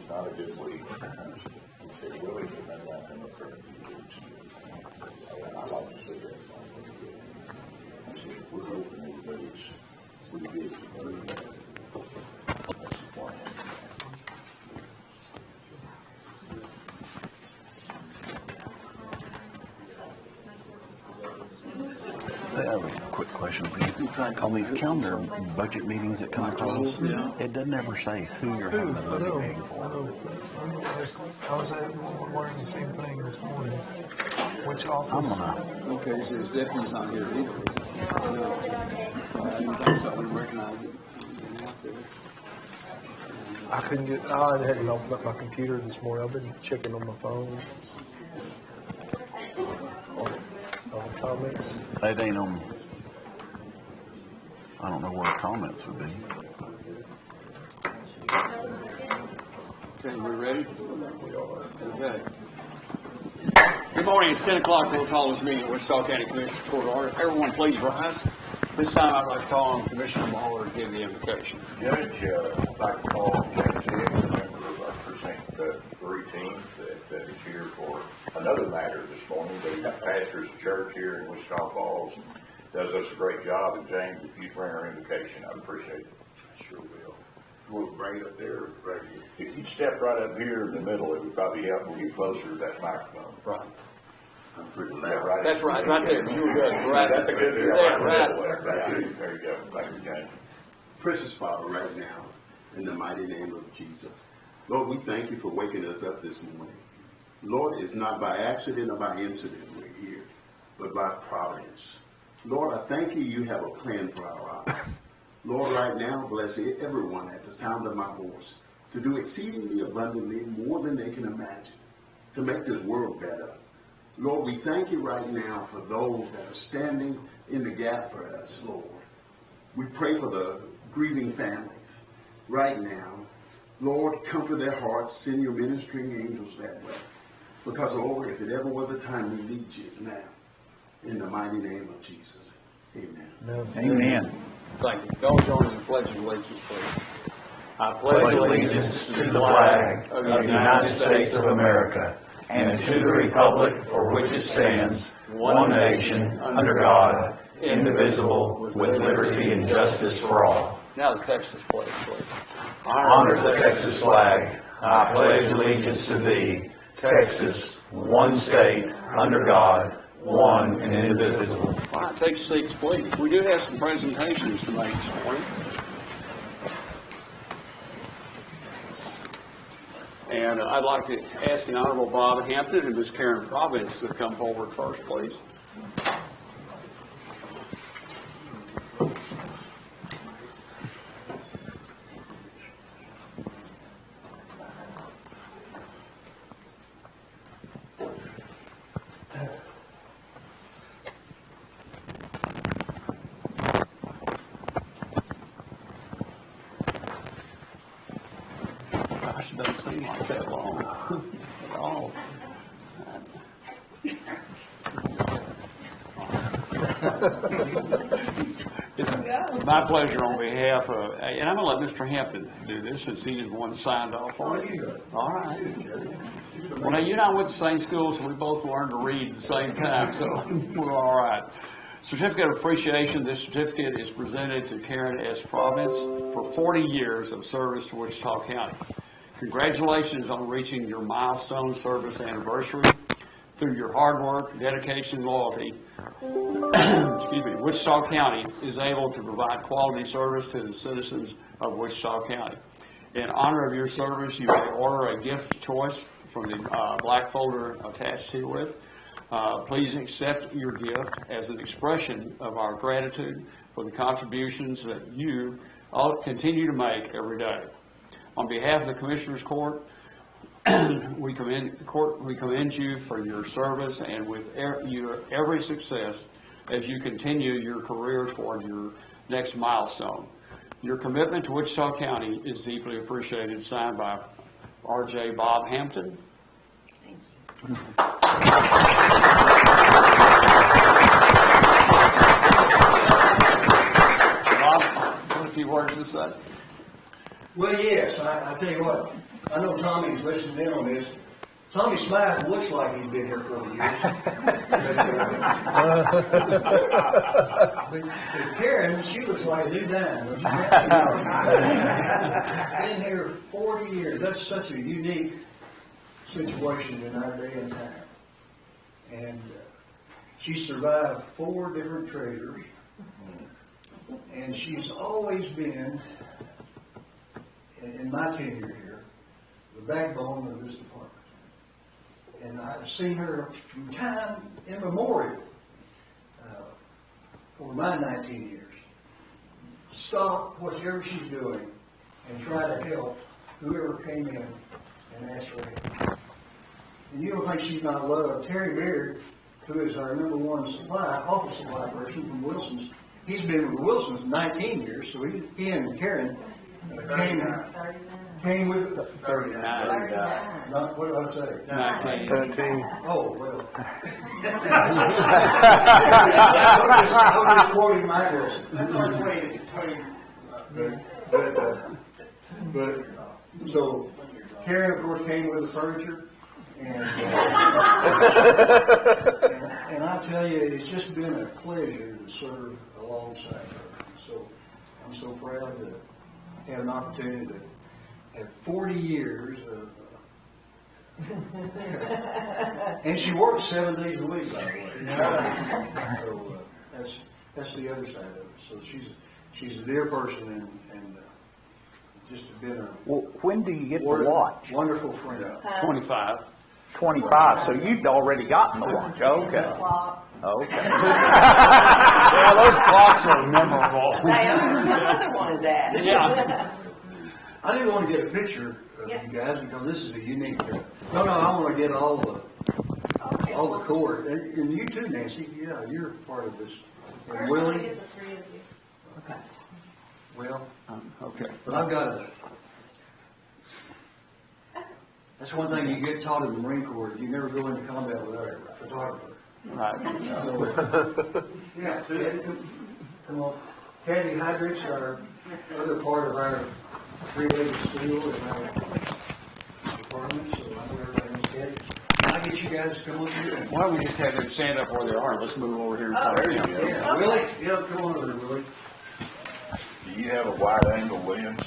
not a good week. He said, Willie, you're not going to come up for a few weeks. And I like to say that. I said, we're hoping everybody's pretty busy. That's the plan. I have a quick question for you. On these calendar budget meetings that come across, it doesn't ever say who you're having the budget meeting for. I was wearing the same thing this morning. Which office? I'm gonna. Okay, so his deputy's not here either. I didn't think so. I didn't recognize it. I couldn't get. I had to open up my computer this morning. I've been checking on my phone. On the comments. It ain't on. I don't know where the comments would be. Okay, we ready? We are. Okay. Good morning. It's 10 o'clock. We'll call this meeting at Wichita County Commissioners Court of Order. Everyone, please rise. This time, I'd like to call on Commissioner Mahler to give the invocation. Judge, I'd like to call James Hicks, a member of our precinct 3 team that is here for another matter this morning. They pastors a church here in Wichita Falls and does us a great job. And James, if you'd bring our invocation, I'd appreciate it. Sure will. We'll bring it up there, right here. If you'd step right up here in the middle, it would probably help when you get closer to that microphone. Right. I'm pretty loud. Right. That's right there. You were good. Right. That's a good deal. Yeah, right. There you go. Thank you, James. Precious Father, right now, in the mighty name of Jesus, Lord, we thank you for waking us up this morning. Lord, it's not by accident or by incident we're here, but by providence. Lord, I thank you, you have a plan for our lives. Lord, right now, bless everyone at the sound of my voice to do exceedingly abundantly more than they can imagine, to make this world better. Lord, we thank you right now for those that are standing in the gap for us, Lord. We pray for the grieving families right now. Lord, comfort their hearts, send your ministering angels that way. Because, Lord, if it ever was a time we need you, it's now. In the mighty name of Jesus. Amen. Amen. Thank you. Y'all join in the Pledge of Allegiance, please. I pledge allegiance to the flag of the United States of America and to the republic for which it stands, one nation, under God, indivisible, with liberty and justice for all. Now the Texas pledge, please. Honor the Texas flag. I pledge allegiance to thee, Texas, one state, under God, one and indivisible. All right, take seats, please. We do have some presentations to make this morning. And I'd like to ask the Honorable Bob Hampton and Ms. Karen Providence to come forward first, please. Gosh, it doesn't seem like that long at all. It's my pleasure on behalf of, and I'm going to let Mr. Hampton do this since he's the one that signed off on it. All right. Well, now, you and I went to the same school, so we both learned to read at the same time, so we're all right. Certificate of Appreciation. This certificate is presented to Karen S. Providence for 40 years of service to Wichita County. Congratulations on reaching your milestone service anniversary. Through your hard work, dedication, and loyalty, Wichita County is able to provide quality service to the citizens of Wichita County. In honor of your service, you may order a gift choice from the black folder attached herewith. Please accept your gift as an expression of our gratitude for the contributions that you all continue to make every day. On behalf of the Commissioners Court, we commend you for your service and with your every success as you continue your career toward your next milestone. Your commitment to Wichita County is deeply appreciated. Signed by R.J. Bob Hampton. Thank you. Bob, a few words to say. Well, yes, I tell you what, I know Tommy's listening in on this. Tommy Slack looks like he's been here 40 years. But Karen, she looks like a new dime. Been here 40 years. That's such a unique situation in our day and time. And she survived 4 different treasures. And she's always been, in my tenure here, the backbone of this department. And I've seen her from time immemorial, for my 19 years, stop whatever she's doing and try to help whoever came in and asked for help. And you don't think she's not loved. Terry Beard, who is our #1 office supply person from Wilson's, he's been with Wilson's 19 years, so he and Karen came with 39. Not, what did I say? 19. 13. Oh, well. I'm just quoting Mike Wilson. But, so Karen, of course, came with the furniture. And I tell you, it's just been a pleasure to serve alongside her. So I'm so proud to have an opportunity to have 40 years of, and she works 7 days a week, by the way. So that's the other side of it. So she's a dear person and just been a Well, when do you get the watch? wonderful friend. 25. 25, so you'd already gotten the watch. Okay. Okay. Yeah, those clocks are memorable. I wanted that. Yeah. I didn't want to get a picture of you guys because this is a unique. No, I want to get all the cord, and you too, Nancy. Yeah, you're part of this. And Willie. Get the 3 of you. Okay. Well, Okay. but I've got a. That's one thing you get taught in the Marine Corps. You never go into combat without a photographer. Right. So, yeah, come on. Kathy Hydrich, our other part of our 3-legged stool in our department, so I know everybody knows Kathy. Can I get you guys to come up here? Why don't we just have them stand up where they are? Let's move over here. There you go. Yeah, Willie, yeah, come on over, Willie. Do you have a wide angle lens?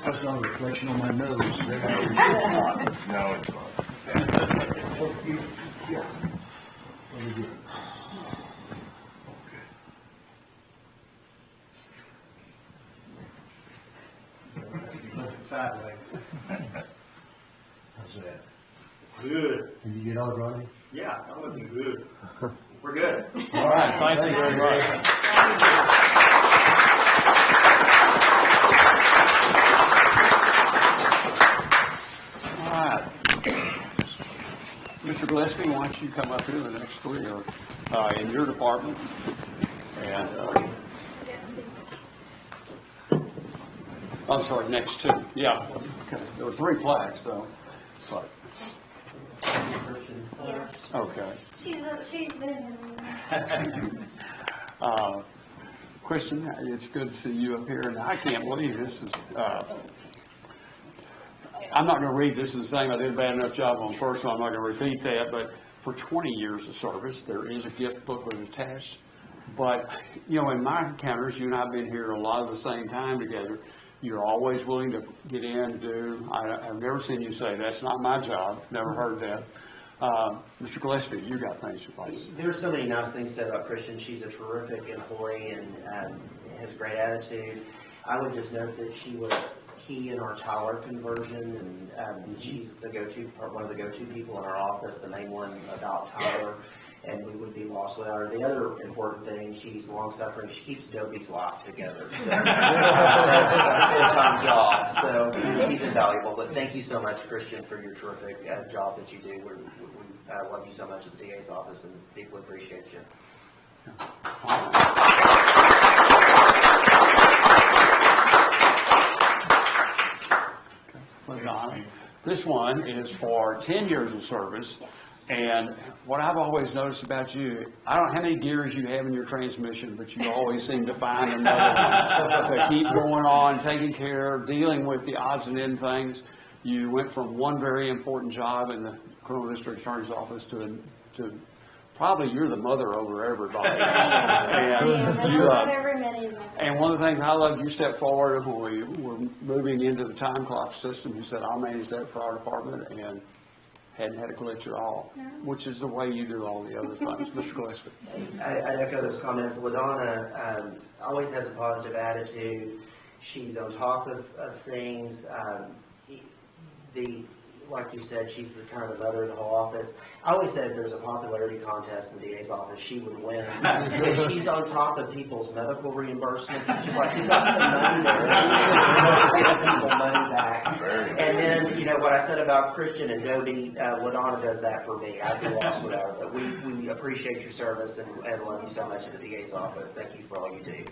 That's not a reflection on my nose. No, it's not. Yeah. Very good. Sideways. How's that? Good. Did you get all running? Yeah, I'm looking good. We're good. All right, thank you very much. All right. Mr. Gillespie, why don't you come up here, the next 3 are in your department. And, I'm sorry, next 2. Yeah. Okay. There were 3 plaques, though. But, okay. She's been Kristen, it's good to see you up here, and I can't believe this is, I'm not going to read this the same. I did a bad enough job on first, so I'm not going to repeat that, but for 20 years of service, there is a gift booklet attached. But, you know, in my encounters, you and I have been here a lot of the same time together. You're always willing to get in and do. I've never seen you say, that's not my job. Never heard that. Mr. Gillespie, you got things to say. There's so many nice things said about Christian. She's a terrific employee and has a great attitude. I would just note that she was key in our Tyler conversion, and she's the one of the go-to people in our office, the main one about Tyler, and we would be lost without her. The other important thing, she's long-suffering. She keeps Dobie's life together. So that's a full-time job, so she's invaluable. But thank you so much, Christian, for your terrific job that you do. We love you so much at the DA's office and deeply appreciate you. This one is for 10 years of service, And what I've always noticed about you, I don't know how many gears you have in your transmission, but you always seem to find another one to keep going on, taking care of, dealing with the odds and ends things. You went from one very important job in the criminal district attorney's office to probably you're the mother over everybody. And one of the things I loved, you stepped forward when we were moving into the time clock system. You said, I'll manage that for our department, and hadn't had a glitch at all, which is the way you do all the other things. Mr. Gillespie. I echo those comments. LaDonna always has a positive attitude. She's on top of things. Like you said, she's the kind of the mother of the whole office. I always said if there's a popularity contest in the DA's office, she would win. Because she's on top of people's medical reimbursements. And she's like, you got some money there. Let's give people money back. And then, what I said about Christian and Dobie, LaDonna does that for me. I'd be lost without her. But we appreciate your service and love you so much in the DA's office. Thank you for all you do.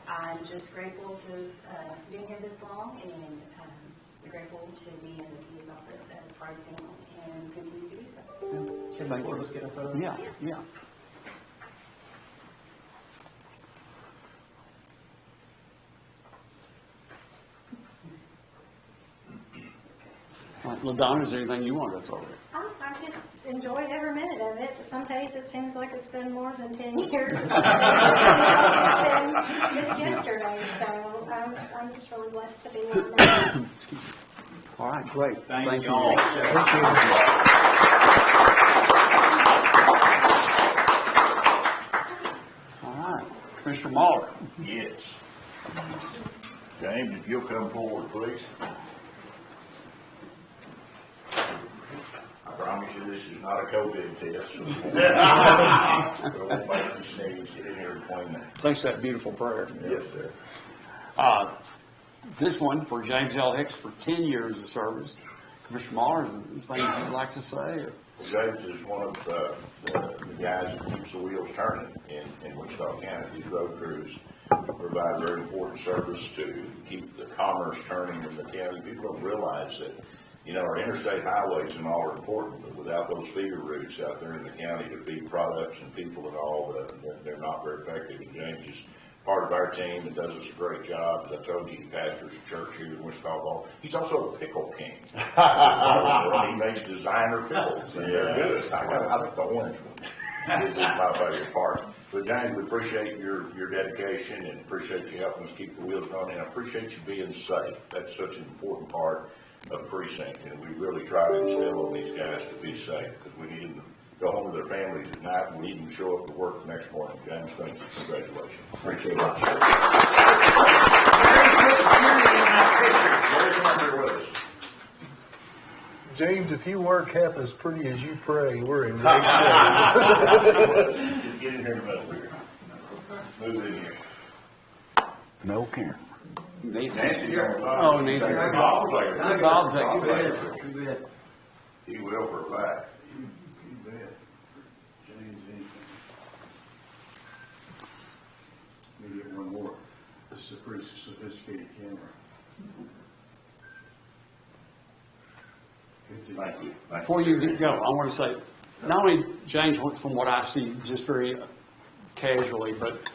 I'm just grateful to have been here this long, and grateful to be in the DA's office as part of the family and continue to do so. Can we just get a photo? Yeah. LaDonna, is there anything you want to throw in? I just enjoy every minute of it. Some days it seems like it's been more than 10 years. It's been just yesterday, so I'm just really blessed to be on that. All right, great. Thank you all. All right, Commissioner Mahler. Yes. James, if you'll come forward, please. I promise you, this is not a COVID test. So we won't make you sneeze. Get in here between that. Thanks for that beautiful prayer. Yes, sir. This one for James L. Hicks for 10 years of service. Commissioner Mahler, is there anything you'd like to say? Or? James is one of the guys that keeps the wheels turning in Wichita County. These road crews provide very important service to keep the commerce turning in the county. People don't realize that, our interstate highways and all are important, but without those feeder routes out there in the county to feed products and people and all, they're not very effective. And James is part of our team and does us a great job. As I told you, he pastors a church here in Wichita Falls. He's also a pickle king. He makes designer pickles, and they're good. I like the orange one. It's my favorite part. But James, we appreciate your dedication and appreciate you helping us keep the wheels going, and I appreciate you being safe. That's such an important part of precinct, and we really try to instill on these guys to be safe, because we need them to go home to their families at night, and we need them to show up to work the next morning. James, thank you. Congratulations. Appreciate it. Very good. James, if you work half as pretty as you pray, we're in great shape. Get in here in the middle here. Move in here. No camera. Nancy. Nancy. Oh, Nancy. Bob will take it. Bob will take it. You bet. He will for a fact. You bet. James, let me get one more. This is a pretty sophisticated camera. Thank you. Before you go, I want to say, not only, James, from what I see, just very casually, but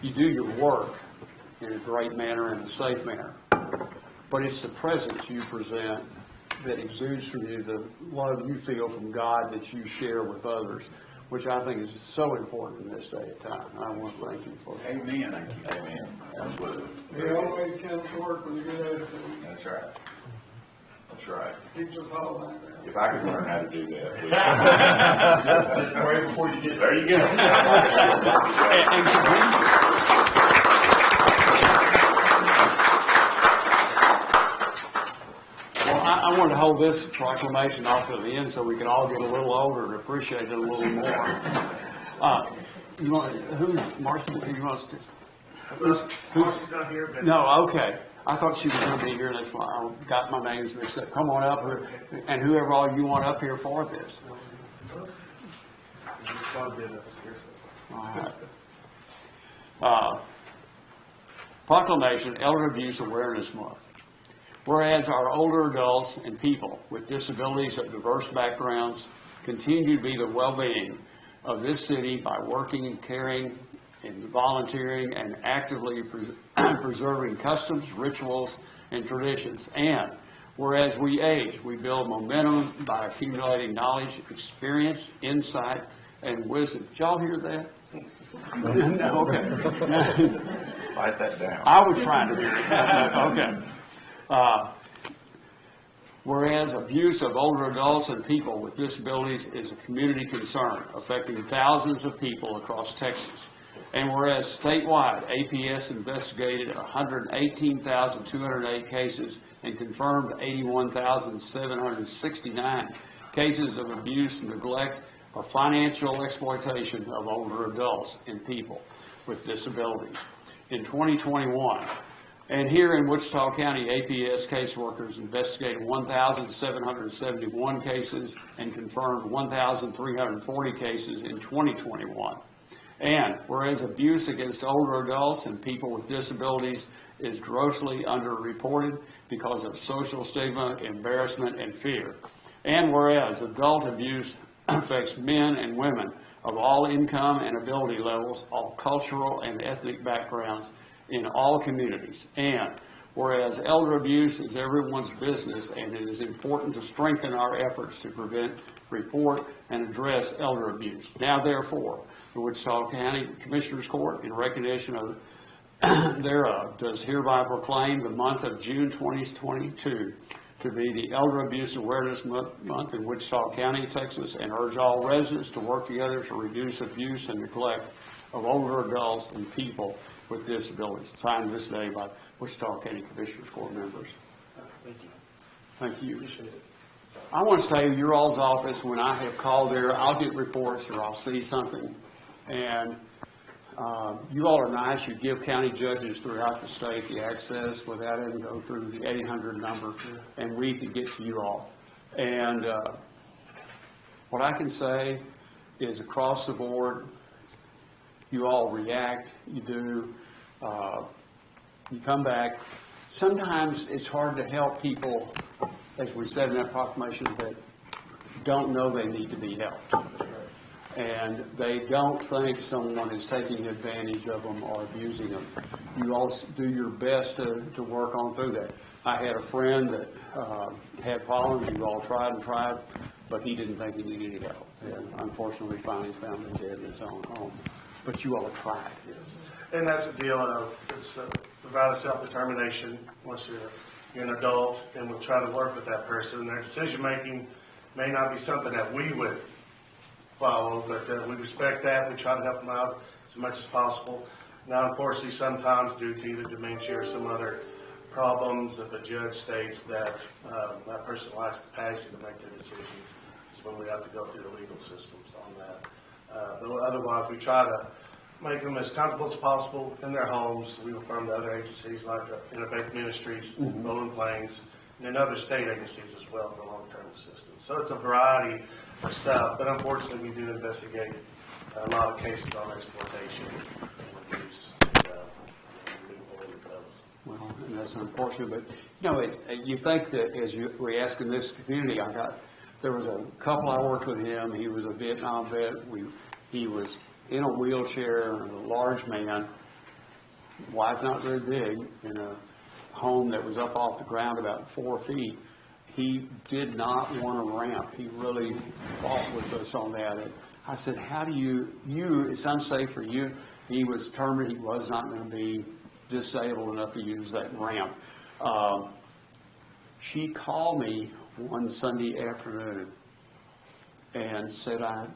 you do your work in a great manner and a safe manner. But it's the presence you present that exudes from you, the love you feel from God that you share with others, which I think is so important in this day of time. And I want to thank you for that. Amen. Amen. Absolutely. He always comes to work with a good attitude. That's right. That's right. Keeps us all like that. If I could learn how to do that, please. Right before you get There you go. I wanted to hold this proclamation off to the end so we can all get a little older and appreciate it a little more. Who's Marcy? You want to? Marcy's not here, but. No, okay. I thought she was going to be here. That's why I got my names mixed up. Come on up, and whoever all you want up here for this. All right. Proclamation, Elder Abuse Awareness Month. Whereas our older adults and people with disabilities of diverse backgrounds continue to be the well-being of this city by working and caring and volunteering and actively preserving customs, rituals, and traditions. And whereas we age, we build momentum by accumulating knowledge, experience, insight, and wisdom. Did y'all hear that? No, okay. Write that down. I was trying to hear it. Okay. Whereas abuse of older adults and people with disabilities is a community concern affecting thousands of people across Texas. And whereas statewide, APS investigated 118,208 cases and confirmed 81,769 cases of abuse, neglect, or financial exploitation of older adults and people with disabilities in 2021. And here in Wichita County, APS caseworkers investigated 1,771 cases and confirmed 1,340 cases in 2021. And whereas abuse against older adults and people with disabilities is grossly underreported because of social stigma, embarrassment, and fear. And whereas adult abuse affects men and women of all income and ability levels, all cultural and ethnic backgrounds, in all communities. And whereas elder abuse is everyone's business, and it is important to strengthen our efforts to prevent, report, and address elder abuse. Now therefore, the Wichita County Commissioners Court, in recognition of thereof, does hereby proclaim the month of June 2022 to be the Elder Abuse Awareness Month in Wichita County, Texas, and urge all residents to work together to reduce abuse and neglect of older adults and people with disabilities. Signed this day by Wichita County Commissioners Court members. Thank you. Thank you. Appreciate it. I want to say your all's office, when I have called there, I'll get reports or I'll see something. And you all are nice. You give county judges throughout the state the access without having to go through the 800 number, and we can get to you all. And what I can say is across the board, you all react, you do, you come back. Sometimes it's hard to help people, as we said in that proclamation, that don't know they need to be helped. And they don't think someone is taking advantage of them or abusing them. You all do your best to work on through that. I had a friend that had problems. You all tried and tried, but he didn't think he needed help. And unfortunately, finally found him dead in his own home. But you all tried. Yes. And that's the deal of, it's the right of self-determination. Once you're an adult, and we'll try to work with that person. Their decision-making may not be something that we would follow, but we respect that. We try to help them out as much as possible. Now, unfortunately, sometimes due to either dementia or some other problems, if a judge states that that person lacks capacity to make their decisions, is when we have to go through the legal systems on that. But otherwise, we try to make them as comfortable as possible in their homes. We refer to other agencies like Abatement Ministries, Rolling Plains, and then other state agencies as well for long-term assistance. So it's a variety of stuff, but unfortunately, we do investigate a lot of cases on exploitation and abuse. We move forward with those. Well, and that's unfortunate, but you know, you think that as you were asking this community, there was a couple I worked with him. He was a Vietnam vet. He was in a wheelchair, a large man, wife not very big, in a home that was up off the ground about 4 feet. He did not want a ramp. He really fought with us on that. And I said, how do it's unsafe for you. He was determined he was not going to be disabled enough to use that ramp. She called me one Sunday afternoon and said, I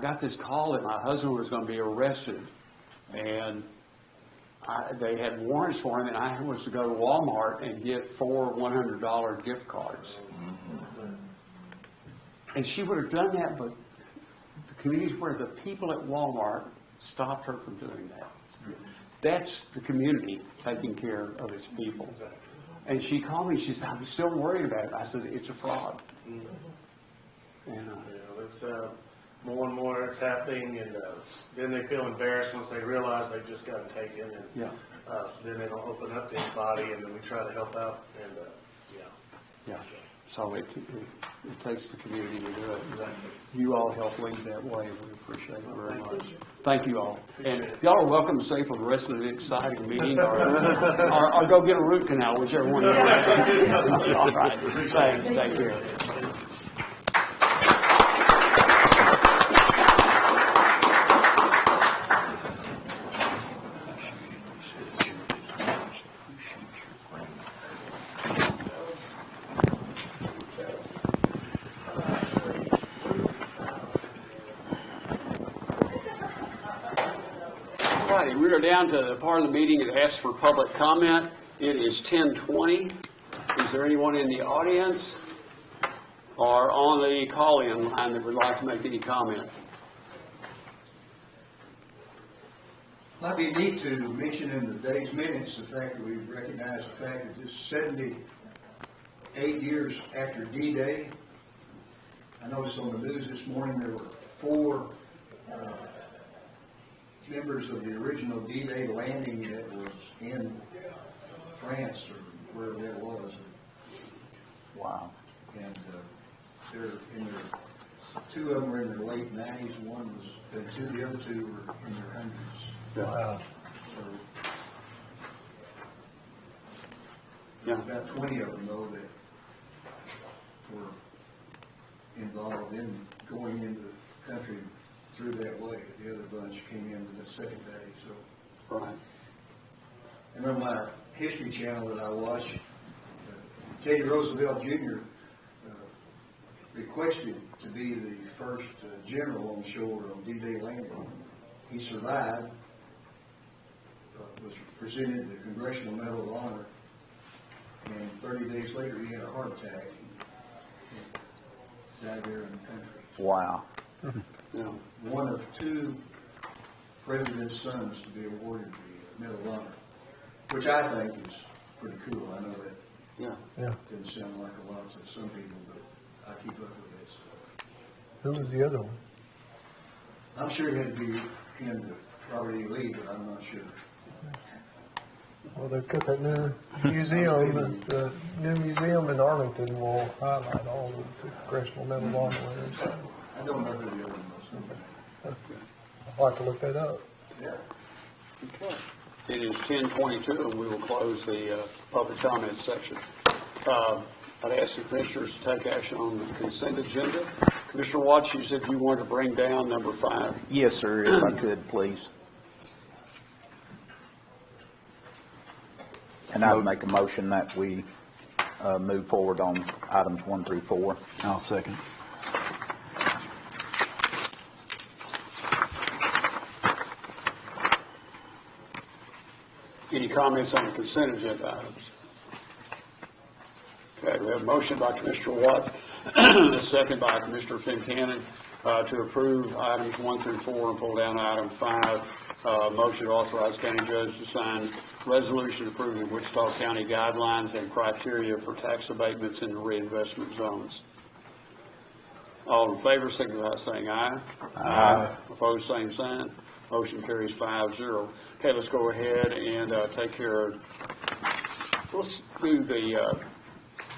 got this call that my husband was going to be arrested, and they had warrants for him, and I was to go to Walmart and get 4 $100 gift cards. And she would have done that, but the communities where the people at Walmart stopped her from doing that. That's the community taking care of its people. And she called me, she said, I'm still worried about it. I said, it's a fraud. And it's more and more it's happening, and then they feel embarrassed once they realize they've just gotten taken. And So then they don't open up to anybody, and then we try to help out, and, yeah. Yeah, so it takes the community to do it. You all help lead that way, we appreciate it very much. Thank you all. And y'all are welcome to stay for the rest of the exciting meeting, or go get a root canal, whichever one you want. All right, thanks, take care. Alrighty, we are down to the part of the meeting that asks for public comment. It is 10:20. Is there anyone in the audience or on the call-in line that would like to make any comment? Might be neat to mention in the day's minutes the fact that we recognize the fact that this 78 years after D-Day. I noticed on the news this morning there were 4 members of the original D-Day landing that was in France or wherever that was. Wow. And they're in their, 2 of them were in their late 90s, one was, and the other 2 were in their 100s. Wow. So Yeah. about 20 of them though that were involved in going into the country through that way. The other bunch came in the second day. So Right. and on my History Channel that I watch, Teddy Roosevelt Jr. Requested to be the first general on shore on D-Day landing. He survived, was presented the Congressional Medal of Honor, and 30 days later he had a heart attack and died there in the country. Wow. Yeah. One of 2 president's sons to be awarded the Medal of Honor, which I think is pretty cool. I know that Yeah. Yeah. doesn't sound like a lot to some people, but I keep up with that stuff. Who was the other one? I'm sure it had to be in the Robert E. Lee, but I'm not sure. Well, they've got that new museum, the new museum in Arlington will highlight all of the Congressional Medal of Honor winners. I don't know who the other one was. I'd like to look that up. Yeah. Okay. It is 10:22, and we will close the public comment section. I'd ask the commissioners to take action on the consent agenda. Commissioner Watts, you said you wanted to bring down number 5. Yes, sir, if I could, please. And I would make a motion that we move forward on items 1 through 4. I'll second. Any comments on the consent agenda items? Okay, we have a motion by Commissioner Watts, a second by Commissioner Fincannon, to approve items 1 through 4 and pull down item 5. Motion to authorize county judge to sign resolution approving Wichita County guidelines and criteria for tax abatements in the reinvestment zones. All in favor, signify by saying aye. Aye. Opposed, same sign. Motion carries 5-0. Okay, let's go ahead and take care of, let's do the,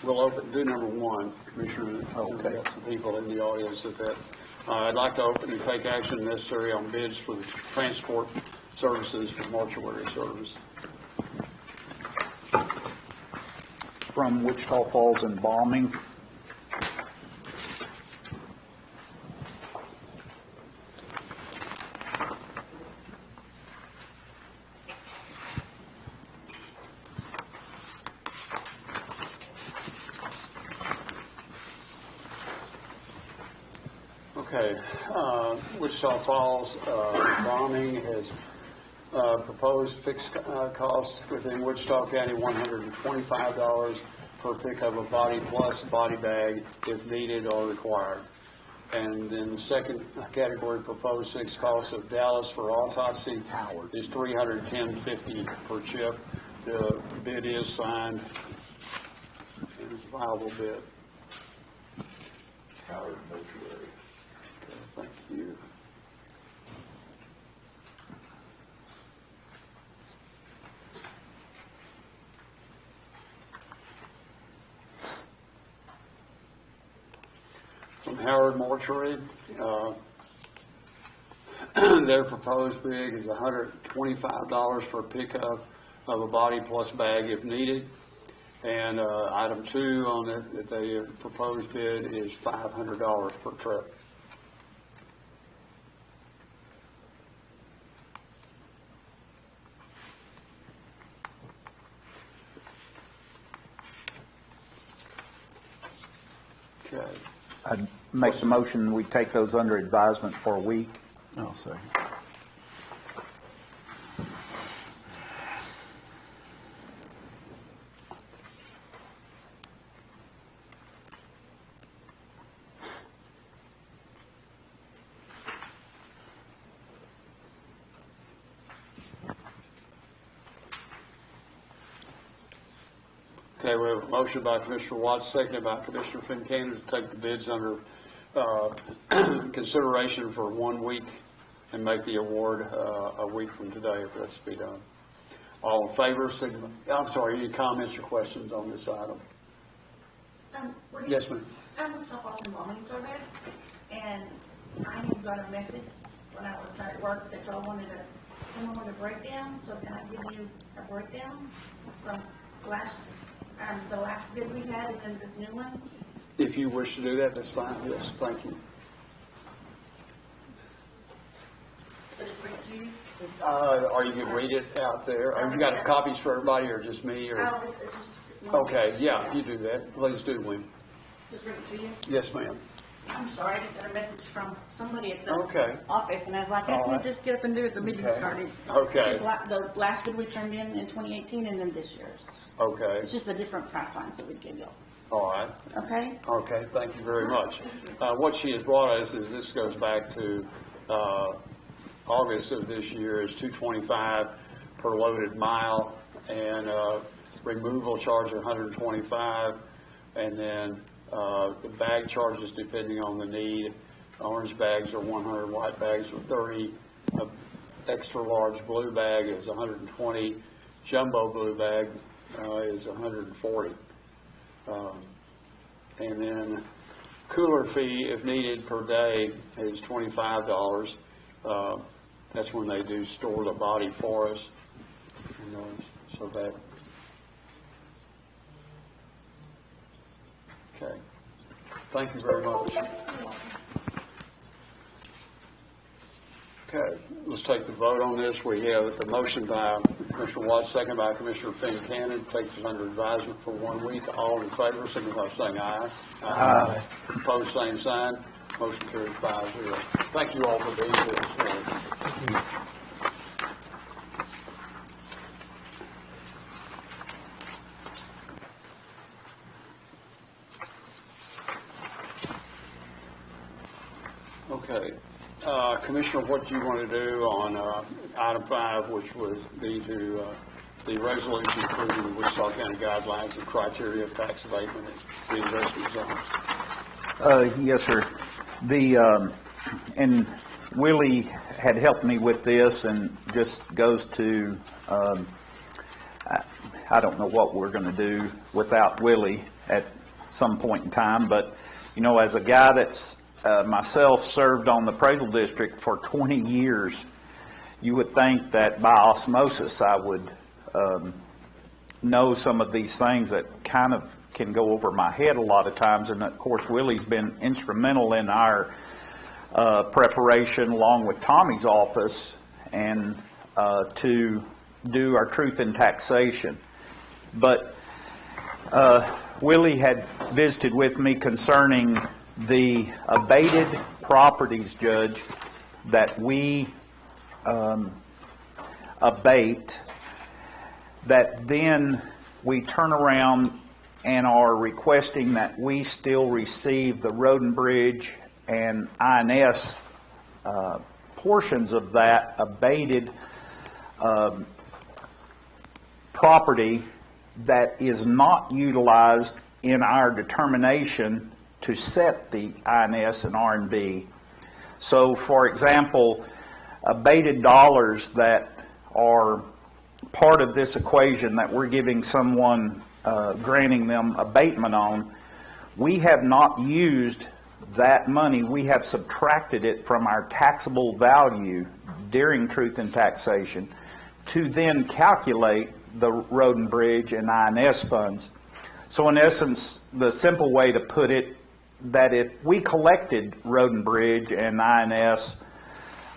we'll do number 1, Commissioner. Okay. We've got some people in the audience that I'd like to open and take action necessary on bids for the transport services for mortuary service. From Wichita Falls Embalming. Okay, Wichita Falls Embalming has proposed fixed cost within Wichita County, $125 per pickup of body plus body bag if needed or required. And then the second category proposed fixed cost of Dallas for autopsy is $310.50 per chip. The bid is signed. It is a viable bid. Howard Mortuary. Thank you. from Howard Mortuary. Their proposed bid is $125 for pickup of a body plus bag if needed. And item 2 on it, that they proposed bid is $500 per truck. Okay. I'd make the motion, we take those under advisement for a week. I'll say. Okay, we have a motion by Commissioner Watts, seconded by Commissioner Fincannon to take the bids under consideration for 1 week and make the award a week from today if that's to be done. All in favor, signify. I'm sorry, any comments or questions on this item? Yes, ma'am. I'm with Boston Bombing Service, and I got a message when I was at work that y'all wanted someone wanted a breakdown, so can I give you a breakdown from the last bid we had and then this new one? If you wish to do that, that's fine. Yes, thank you. Would it bring to you? Are you going to read it out there? Have you got copies for everybody or just me? Or? It's just one Okay, page. yeah, if you do that, please do, William. Just bring it to you? Yes, ma'am. I'm sorry, I just got a message from somebody at the Okay. office, and I was like, I All can't right. just get up and do it, the meeting Okay. started. Okay. It's just the last bid we turned in 2018, and then this year's. Okay, It's just a different price lines that we'd give y'all, all right. okay? Okay, thank you very much. What she has brought us is, this goes back to August of this year, is $225 per loaded mile, and removal charge of $125, and then the bag charges depending on the need. Orange bags are 100, white bags are 30, extra large blue bag is 120, jumbo blue bag is 140. And then cooler fee, if needed per day, is $25. That's when they do store the body for us. And, so that. Okay. Thank you very much. Okay, let's take the vote on this. We have the motion by Commissioner Watts, second by Commissioner Fincannon, takes us under advisement for 1 week. All in favor, signify by saying aye. Aye. Opposed, same sign. Motion carries 5-0. Thank you all for being here this morning. Okay. Commissioner, what do you want to do on item 5, which was the resolution approving the Wichita County guidelines and criteria of tax abatement at the investment zones? Yes, sir. And Willie had helped me with this, and just goes to, I don't know what we're going to do without Willie at some point in time, but, you know, as a guy that's myself served on the appraisal district for 20 years, you would think that by osmosis I would know some of these things that kind of can go over my head a lot of times. And of course, Willie's been instrumental in our preparation, along with Tommy's office, and to do our truth in taxation. But Willie had visited with me concerning the abated properties, Judge, that we abate, that then we turn around and are requesting that we still receive the road and bridge and INS portions of that abated property that is not utilized in our determination to set the INS and R&B. So, for example, abated dollars that are part of this equation that we're giving someone, granting them abatement on, we have not used that money, we have subtracted it from our taxable value during truth in taxation to then calculate the road and bridge and INS funds. So in essence, the simple way to put it, that if we collected road and bridge and INS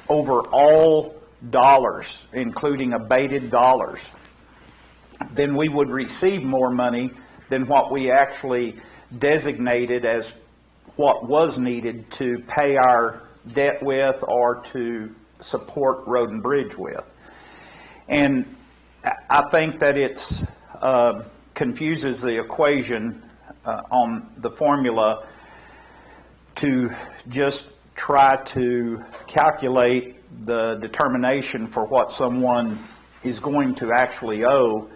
over all dollars, including abated dollars, then we would receive more money than what we actually designated as what was needed to pay our debt with or to support road and bridge with. And I think that it's confuses the equation on the formula to just try to calculate the determination for what someone is going to actually owe,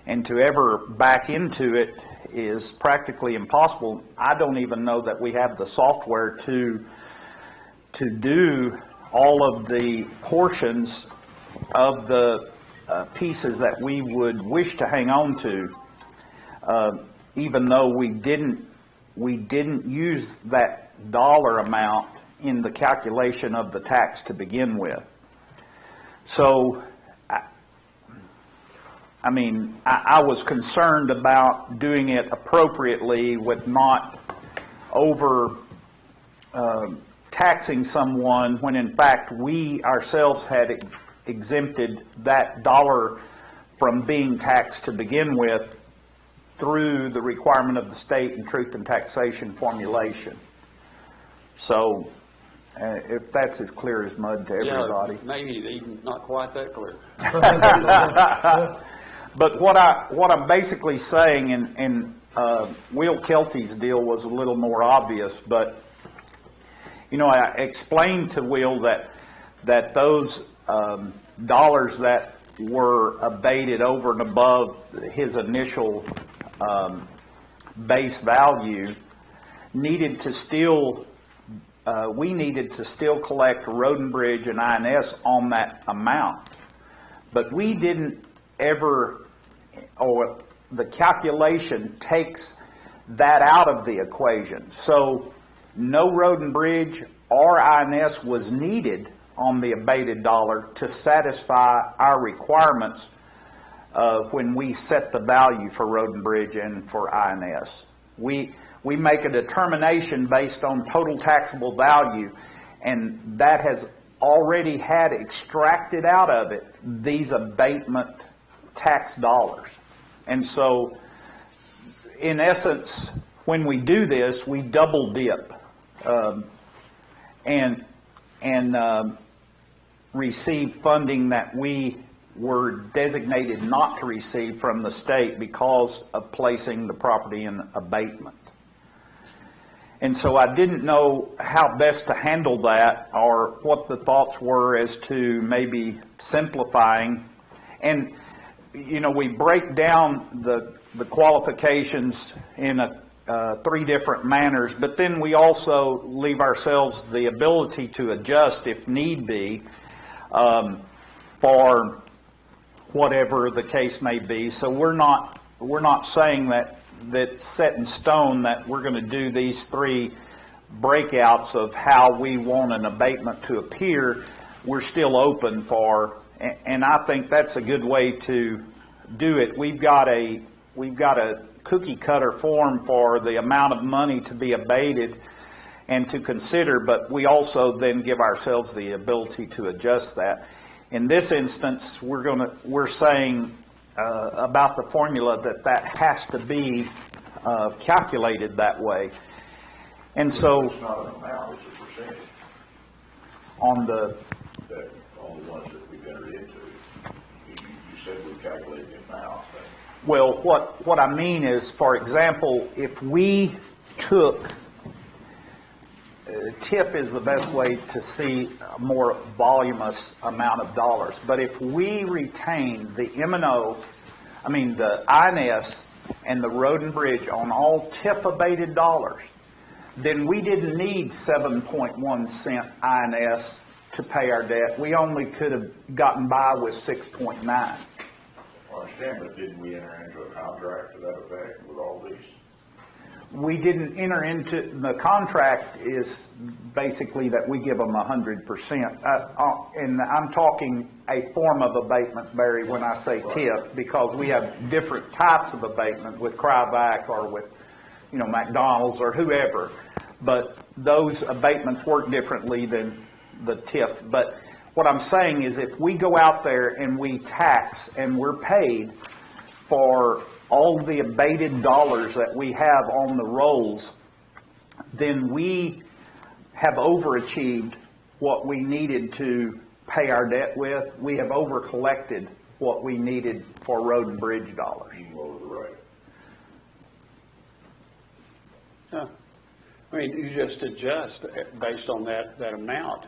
and to ever back into it is practically impossible. I don't even know that we have the software to do all of the portions of the pieces that we would wish to hang on to, even though we didn't use that dollar amount in the calculation of the tax to begin with. So I mean, I was concerned about doing it appropriately with not over taxing someone when in fact we ourselves had exempted that dollar from being taxed to begin with through the requirement of the state and truth and taxation formulation. So if that's as clear as mud to everybody. Yeah, maybe even not quite that clear. But what I'm basically saying, and Will Kelty's deal was a little more obvious, but you know, I explained to Will that those dollars that were abated over and above his initial base value needed to still we needed to still collect road and bridge and INS on that amount, but we didn't ever, or the calculation takes that out of the equation. So no road and bridge or INS was needed on the abated dollar to satisfy our requirements when we set the value for road and bridge and for INS. We make a determination based on total taxable value, and that has already had extracted out of it these abatement tax dollars. And so in essence, when we do this, we double dip and receive funding that we were designated not to receive from the state because of placing the property in abatement. And so I didn't know how best to handle that, or what the thoughts were as to maybe simplifying. And you know, we break down the qualifications in three different manners, but then we also leave ourselves the ability to adjust if need be for whatever the case may be. So we're not saying that set in stone that we're going to do these three breakouts of how we want an abatement to appear. We're still open for, and I think that's a good way to do it. We've got a cookie cutter form for the amount of money to be abated and to consider, but we also then give ourselves the ability to adjust that. In this instance, we're saying about the formula that has to be calculated that way. And so it's not an amount, it's a percentage on the ones that we've entered into. You said we calculated the amount, but well, what I mean is, for example, if we took TIF is the best way to see a more voluminous amount of dollars. But if we retain the M&O, the INS and the road and bridge on all TIF abated dollars, then we didn't need 7.1 cent INS to pay our debt. We only could have gotten by with 6.9. I understand, but didn't we enter into a contract to that effect with all these? We didn't enter into, the contract is basically that we give them 100%. And I'm talking a form of abatement, Barry, when I say TIF, because we have different types of abatement with Cryback or with, McDonald's or whoever. But those abatements work differently than the TIF. But what I'm saying is if we go out there and we tax and we're paid for all the abated dollars that we have on the rolls, then we have overachieved what we needed to pay our debt with. We have over-collected what we needed for road and bridge dollars. You know the right. Huh. I mean, you just adjust based on that amount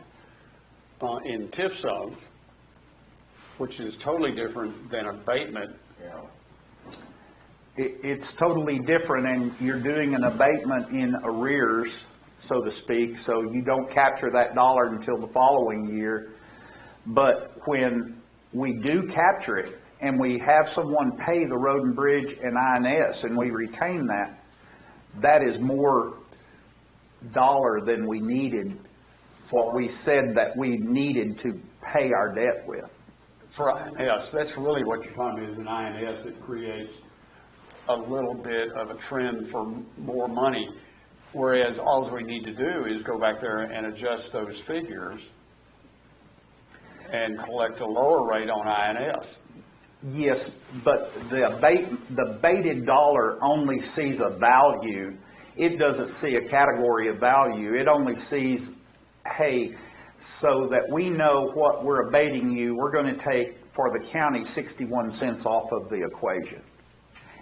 in TIF zones, which is totally different than abatement. Yeah. It's totally different, and you're doing an abatement in arrears, so to speak, so you don't capture that dollar until the following year. But when we do capture it and we have someone pay the road and bridge and INS and we retain that, that is more dollar than we needed, what we said that we needed to pay our debt with. For INS, that's really what you're talking about, is an INS that creates a little bit of a trend for more money, whereas all we need to do is go back there and adjust those figures and collect a lower rate on INS. Yes, but the abated dollar only sees a value. It doesn't see a category of value. It only sees, hey, so that we know what we're abating you, we're going to take for the county 61 cents off of the equation.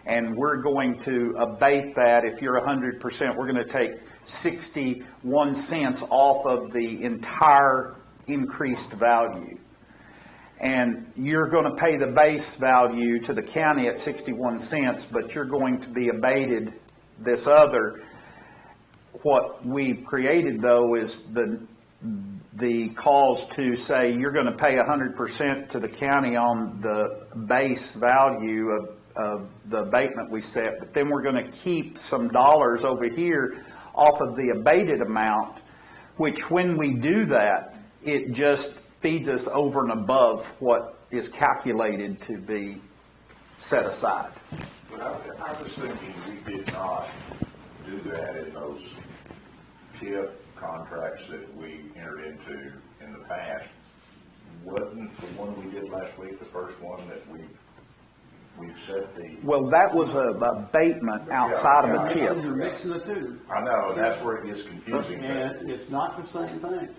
And we're going to abate that. If you're 100%, we're going to take 61 cents off of the entire increased value. And you're going to pay the base value to the county at 61 cents, but you're going to be abated this other. What we've created, though, is the cause to say you're going to pay 100% to the county on the base value of the abatement we set, but then we're going to keep some dollars over here off of the abated amount, which when we do that, it just feeds us over and above what is calculated to be set aside. But I was thinking we did not do that in those TIF contracts that we entered into in the past. Wasn't the one we did last week the first one that we've set the... Well, that was an abatement outside of a TIF. You're mixing the two. I know, and that's where it gets confusing. And it's not the same thing.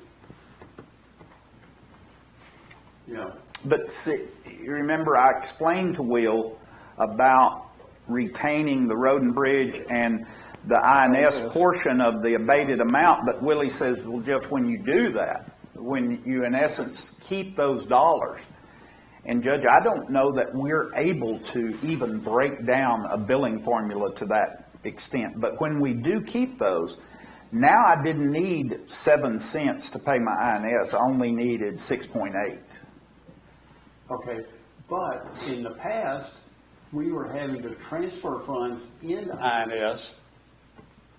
Yeah. But see, you remember I explained to Will about retaining the road and bridge and the INS portion of the abated amount, but Willie says, well, just when you do that, when you in essence keep those dollars, and Judge, I don't know that we're able to even break down a billing formula to that extent, but when we do keep those, now I didn't need 7 cents to pay my INS, I only needed 6.8. Okay, but in the past, we were having to transfer funds into INS,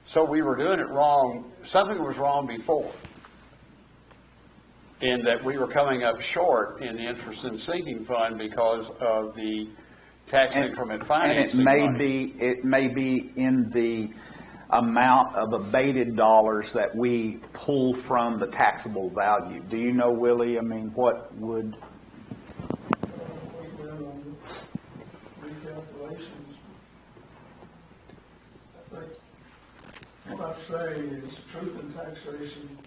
so we were doing it wrong. Something was wrong before, in that we were coming up short in the interest and sinking fund because of the tax increment financing. And it may be in the amount of abated dollars that we pull from the taxable value. Do you know, Willie? I mean, what would... What I'd say is truth in taxation.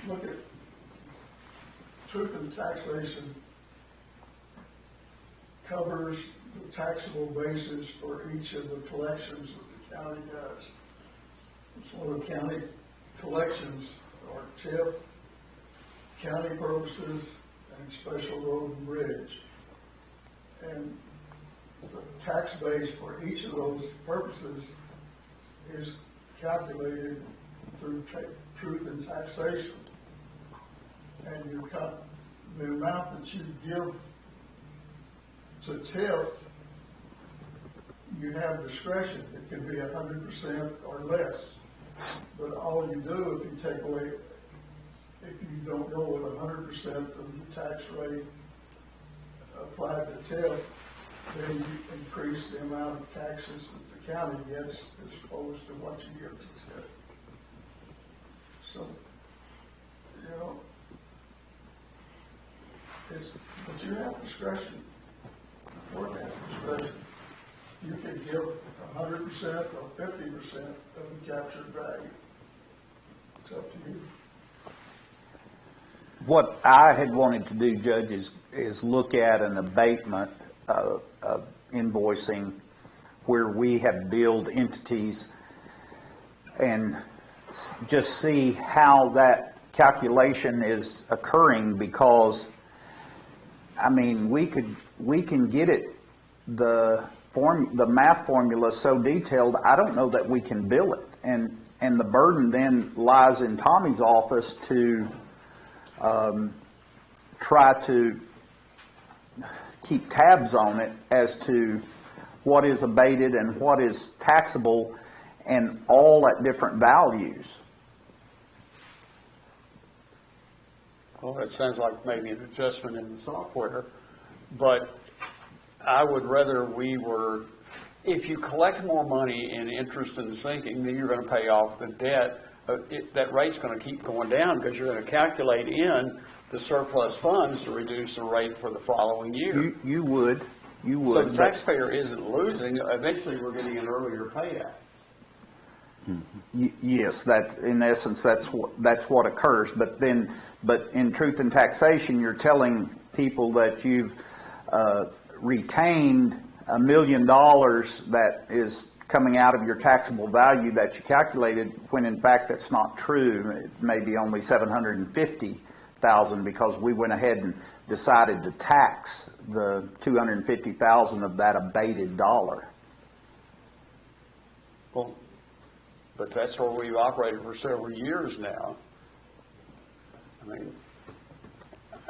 Look at truth in taxation covers the taxable basis for each of the collections that the county does. So the county collections are TIF, county purposes, and special road and bridge. And the tax base for each of those purposes is calculated through truth in taxation. And the amount that you give to TIF, you have discretion. It can be 100% or less. But all you do if you take away, if you don't go with 100% of the tax rate applied to TIF, then you increase the amount of taxes that the county gets as opposed to what you give to TIF. So, you know, but you have discretion. The court has discretion. You can give 100% or 50% of the captured value. It's up to you. What I had wanted to do, Judge, is look at an abatement of invoicing where we have billed entities and just see how that calculation is occurring, because I mean we can get it, the math formula so detailed, I don't know that we can bill it, and the burden then lies in Tommy's office to try to keep tabs on it as to what is abated and what is taxable, and all at different values. Well, it sounds like maybe an adjustment in the software, but I would rather we were, if you collect more money in interest and sinking, then you're going to pay off the debt. That rate's going to keep going down because you're going to calculate in the surplus funds to reduce the rate for the following year. You would. So the taxpayer isn't losing. Eventually, we're getting an earlier payout. Yes, that in essence that's what occurs. But in truth and taxation, you're telling people that you've retained $1 million that is coming out of your taxable value that you calculated, when in fact that's not true. It may be only $750,000 because we went ahead and decided to tax the $250,000 of that abated dollar. Well, but that's where we've operated for several years now. I mean,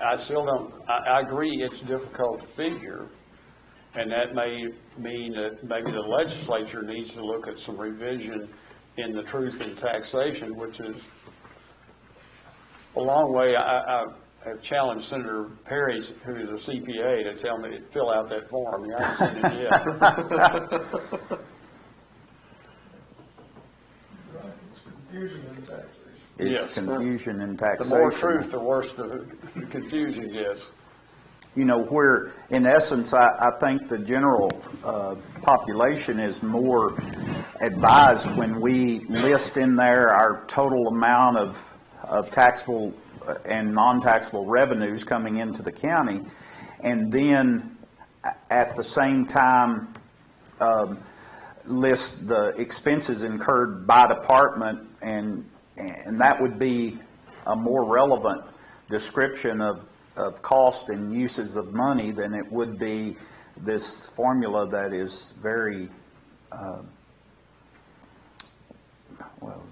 I still don't, I agree it's difficult to figure, and that may mean that maybe the legislature needs to look at some revision in the truth in taxation, which is a long way. I have challenged Senator Perry, who is a CPA, to tell me to fill out that form. I haven't seen it yet. Confusion in taxation. It's Yes. confusion in The taxation. more truth, the worse the confusion gets. You know, where in essence I think the general population is more advised when we list in there our total amount of taxable and non-taxable revenues coming into the county, and then at the same time list the expenses incurred by department, and that would be a more relevant description of cost and uses of money than it would be this formula that is very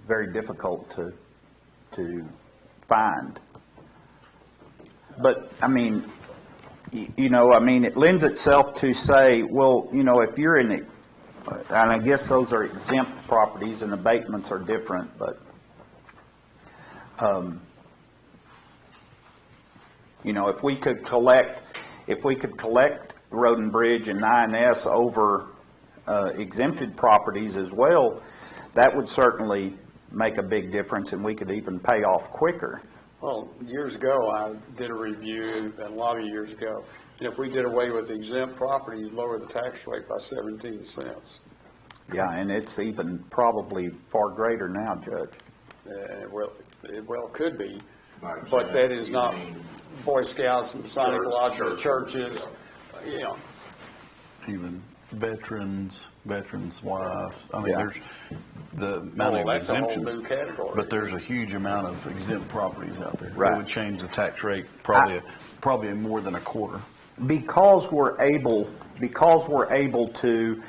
very difficult to find. But I mean, you know, I mean, it lends itself to say, well, you know, if you're in it, and I guess those are exempt properties and abatements are different, but you know, if we could collect road and bridge and INS over exempted properties as well, that would certainly make a big difference, and we could even pay off quicker. Well, years ago, I did a review, and a lot of years ago, and if we did away with exempt property, you'd lower the tax rate by 17 cents. Yeah, and it's even probably far greater now, Judge. It well could be, Like but that is you not mean Boy Scouts, Masonic Church- lodges, churches, churches, you know. Even veterans' wives. I mean, Yeah. there's the amount Well, of that's a whole exemptions. new category. But there's a huge amount of exempt properties out there. Right. It would change the tax rate probably more than a quarter. Because we're able to,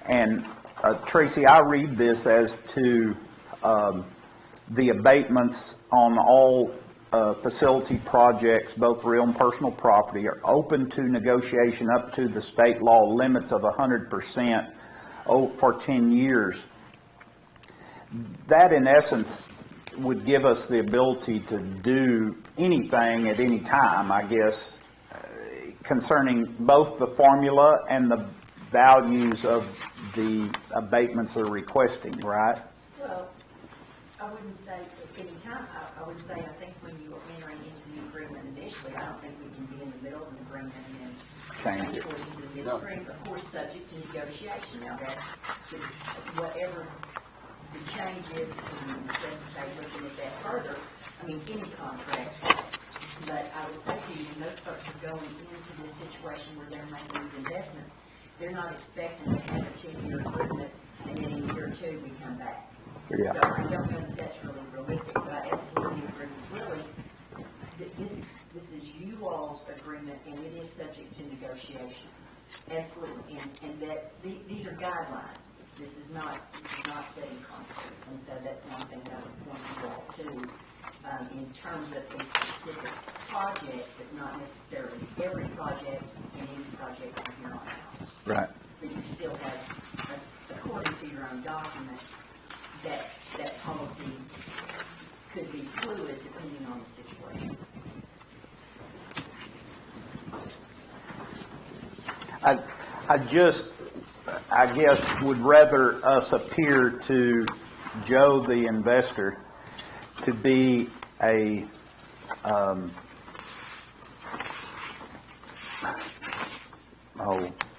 and Tracy, I read this as to the abatements on all facility projects, both real and personal property, are open to negotiation up to the state law limits of 100% for 10 years. That in essence would give us the ability to do anything at any time, I guess, concerning both the formula and the values of the abatements they're requesting, right? Well, I wouldn't say at any time. I would say, I think when you are entering into the agreement initially, I don't think we can be in the middle of an agreement and then Change it. forces in midstream, of course, subject to negotiation. Now that, whatever the change is, can necessitate looking at that further. I mean, any contract. But I would say to you, when those folks are going into this situation where they're making these investments, they're not expecting to have a 2-year agreement and then in year 2 we come back. Yeah. So I don't know if that's really realistic, but I absolutely agree with Willie that this is you all's agreement and it is subject to negotiation. Absolutely. And that's, these are guidelines. This is not setting concrete. And so that's one thing that I would point you all to. In terms of a specific project, but not necessarily every project and any project from here on out. Right. But you still have, according to your own document, that policy could be fluid depending on the situation. I guess, would rather us appear to Joe, the investor, to be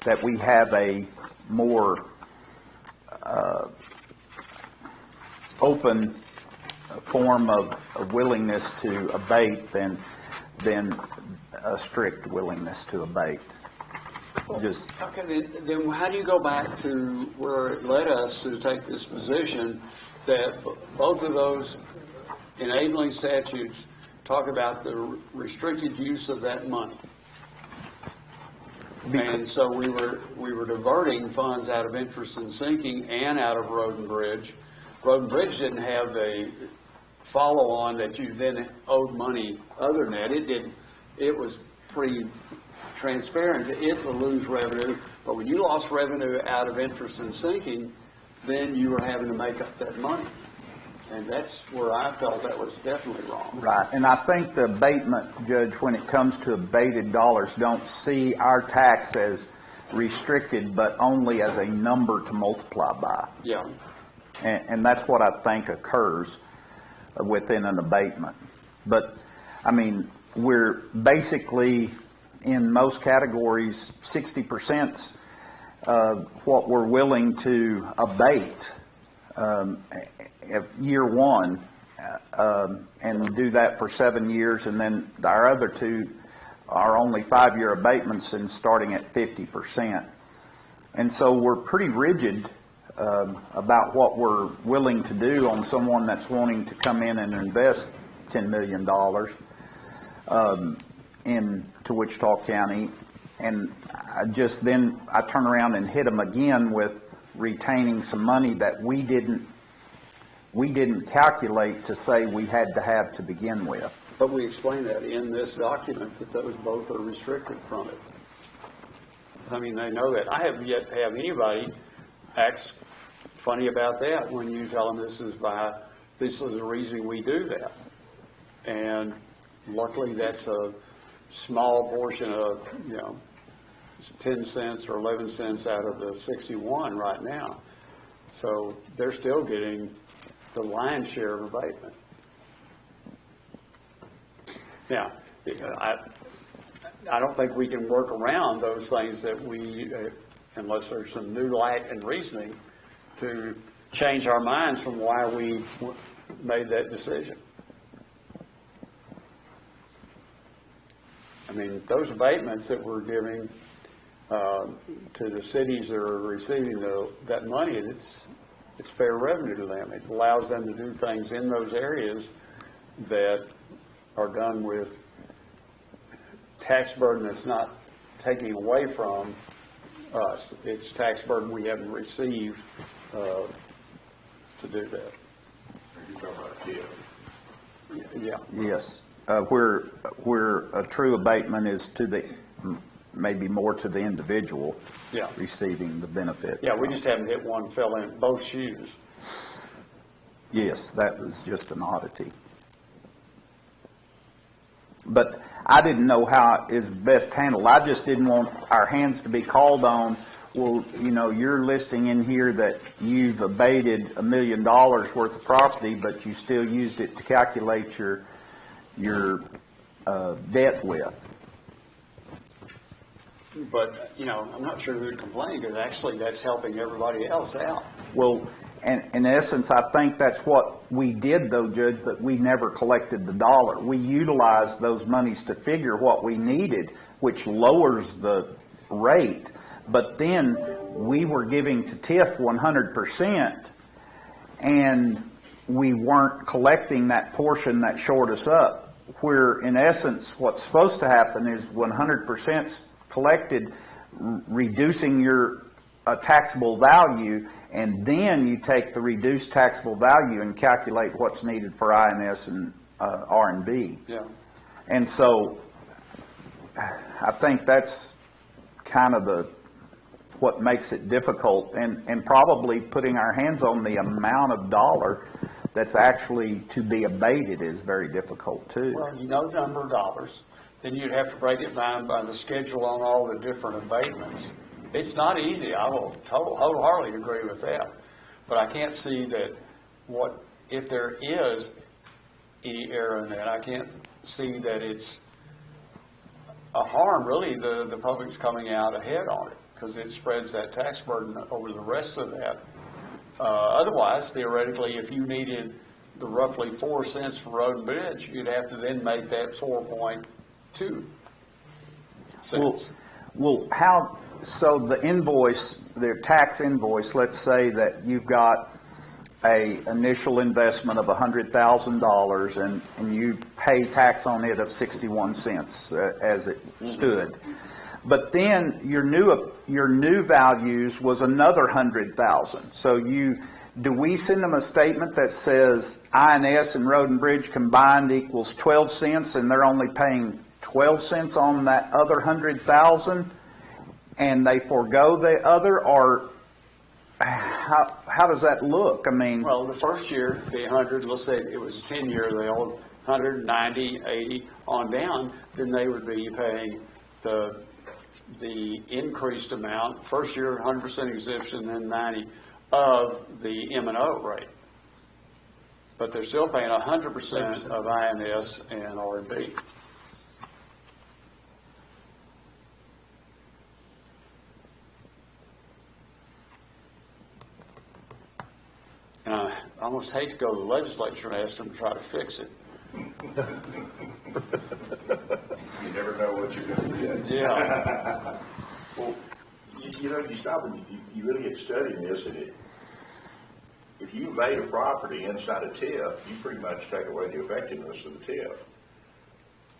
that we have a more open form of willingness to abate than a strict willingness to abate. Just Okay, then how do you go back to where it led us to take this position that both of those enabling statutes talk about the restricted use of that money? And so we were diverting funds out of interest and sinking and out of road and bridge. Road and bridge didn't have the follow-on that you then owed money other than that. It didn't. It was pretty transparent. It will lose revenue, but when you lost revenue out of interest and sinking, then you were having to make up that money. And that's where I felt that was definitely wrong. right, and I think the abatement, Judge, when it comes to abated dollars, don't see our tax as restricted, but only as a number to multiply by. Yeah. And that's what I think occurs within an abatement. But, I mean, we're basically, in most categories, 60% what we're willing to abate year one, and do that for 7 years, and then our other two are only 5-year abatements and starting at 50%. And so we're pretty rigid about what we're willing to do on someone that's wanting to come in and invest $10 million into Wichita County, and I turn around and hit them again with retaining some money that we didn't calculate to say we had to have to begin with. But we explain that in this document, that those both are restricted from it. I mean, they know that. I have yet to have anybody act funny about that when you tell them this is the reason we do that. And luckily that's a small portion of, 10 cents or 11 cents out of the 61 right now. So they're still getting the lion's share of abatement. Now, I don't think we can work around those things that we, unless there's some new light and reasoning, to change our minds from why we made that decision. I mean, those abatements that we're giving to the cities that are receiving that money, it's fair revenue to them. It allows them to do things in those areas that are done with tax burden that's not taking away from us. It's tax burden we haven't received to do that. Are you talking about kids? Yeah. Yes. Where a true abatement is to the maybe more to the individual Yeah. receiving the benefit. Yeah, we just haven't hit one fell in both shoes. Yes, that was just an oddity. But I didn't know how is best handled. I just didn't want our hands to be called on. Well, you know, you're listing in here that you've abated $1 million worth of property, but you still used it to calculate your debt with. But, you know, I'm not sure who'd complain, because actually that's helping everybody else out. Well, and in essence, I think that's what we did though, Judge, but we never collected the dollar. We utilized those monies to figure what we needed, which lowers the rate. But then we were giving to TIF 100%, and we weren't collecting that portion that shored us up. Where in essence, what's supposed to happen is 100% collected, reducing your taxable value, and then you take the reduced taxable value and calculate what's needed for INS and R&B. Yeah. And so I think that's kind of what makes it difficult, and probably putting our hands on the amount of dollar that's actually to be abated is very difficult too. Well, you know the number of dollars, then you'd have to break it down by the schedule on all the different abatements. It's not easy. I will wholeheartedly agree with that. But I can't see that if there is any error in that, I can't see that it's a harm. Really, the public's coming out ahead on it, because it spreads that tax burden over the rest of that. Otherwise, theoretically, if you needed the roughly 4 cents for road and bridge, you'd have to then make that 4.2 cents. Well, so the invoice, the tax invoice, let's say that you've got a initial investment of $100,000 and you pay tax on it of 61 cents as it stood. But then your new values was another 100,000. So do we send them a statement that says INS and Road and Bridge combined equals 12 cents and they're only paying 12 cents on that other 100,000, and they forego the other, or how does that look? I mean, well, the first year, the 100, let's say it was a 10-year, they owed 100, 90, 80 on down, then they would be paying the increased amount, first year 100% exemption, then 90 of the M&O rate. But they're still paying 100% of INS and R&B. And I almost hate to go to the legislature and ask them to try to fix it. You never know what you're going to get. Yeah. Well, you stop and you really get studying this, and if you evade a property inside a TIF, you pretty much take away the effectiveness of the TIF.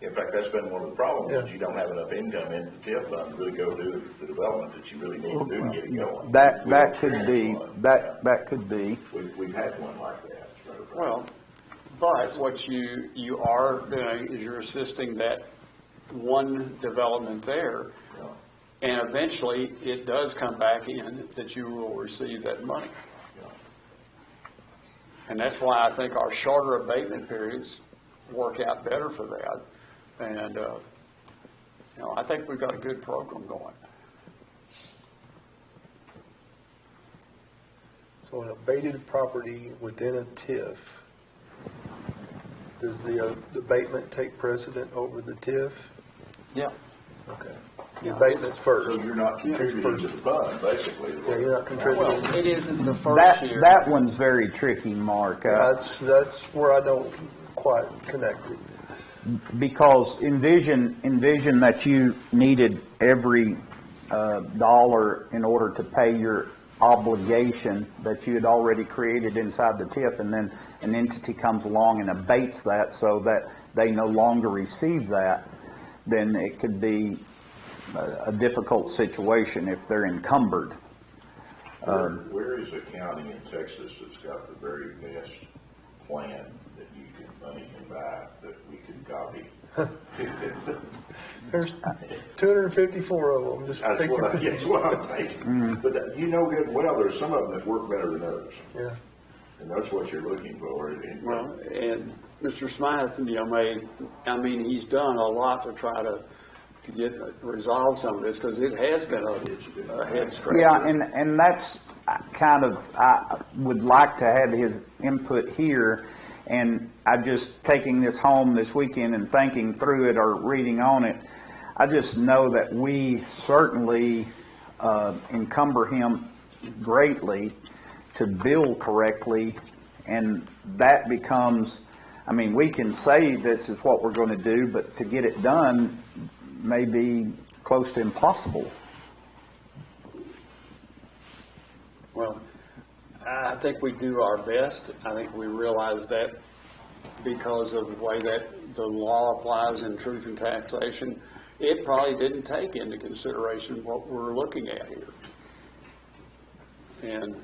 In fact, that's been one of the problems, is you don't have enough income in the TIF fund to really go do the development that you really need to do to get it going. that could be, that could be. We've had one like that. Well, but what you are doing is you're assisting that one development there, and eventually it does come back in that you will receive that money. And that's why I think our shorter abatement periods work out better for that. And, I think we've got a good program going. So an abated property within a TIF, does the abatement take precedent over the TIF? Yeah. Okay. The abatement's first. So you're not contributing to the fund, basically. Yeah, you're not contributing. Well, it isn't the first year. That one's very tricky, Mark. That's where I don't quite connect it. Because envision that you needed every dollar in order to pay your obligation that you had already created inside the TIF, and then an entity comes along and abates that so that they no longer receive that, then it could be a difficult situation if they're encumbered. Where is the county in Texas that's got the very best plan that money can buy that we can copy? There's 254 of them, just That's take your what, pick. that's what I'm thinking. But you know good well, there's some of them that work better than others. Yeah. And that's what you're looking for. Well, and Mr. Smythe, he's done a lot to try to resolve some of this, because it has been a head scratcher. Yeah, and that's kind of, I would like to have his input here, and I just taking this home this weekend and thinking through it or reading on it, I just know that we certainly encumber him greatly to bill correctly, and that becomes, we can say this is what we're going to do, but to get it done may be close to impossible. Well, I think we do our best. I think we realize that because of the way that the law applies in truth and taxation, it probably didn't take into consideration what we're looking at here. And